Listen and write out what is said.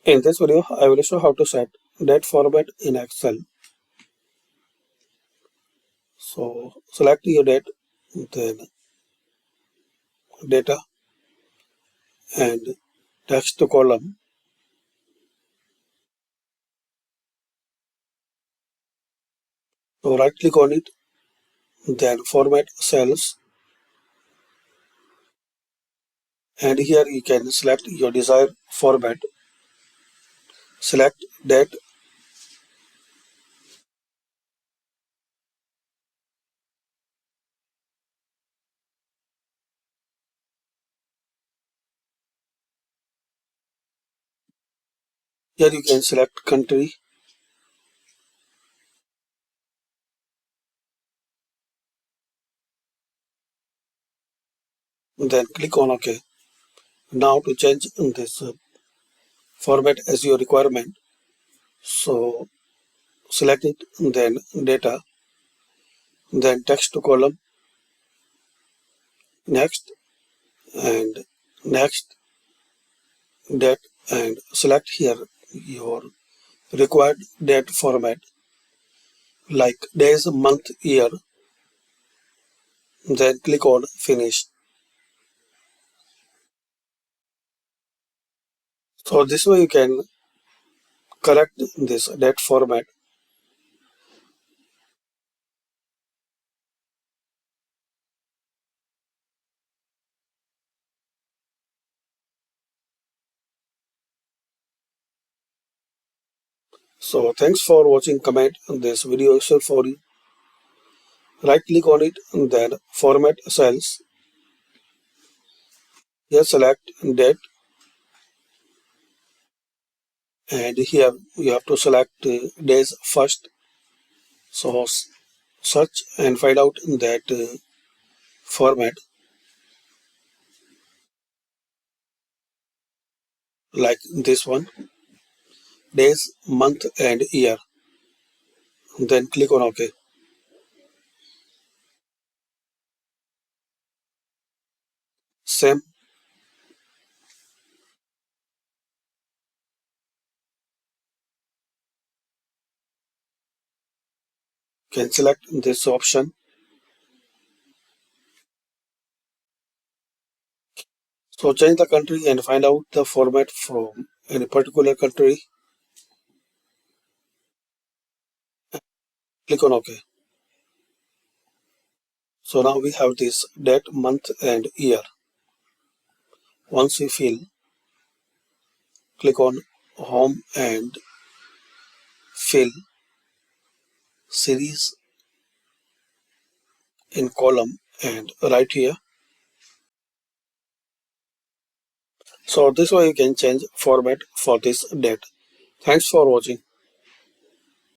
In this video, I will show how to set date format in Excel. So select your date, then data and text column. So right click on it, then format cells, and here you can select your desired format. Select date. Here you can select country. Then click on OK. Now to change this format as your requirement. So select it, then data, then text column, next, and next, date, and select here your required date format like days, month, year. Then click on finish. So this way you can correct this date format. So thanks for watching. Comment this video is useful for you. Right click on it, then format cells. Here select date, and here you have to select days first. So search and find out that format like this one, days, month, and year. Then click on OK. Same. Can select this option. So change the country and find out the format from any particular country. Click on OK. So now we have this date, month, and year. Once we fill, click on Home and Fill Series in column and right here. So this way you can change format for this date. Thanks for watching.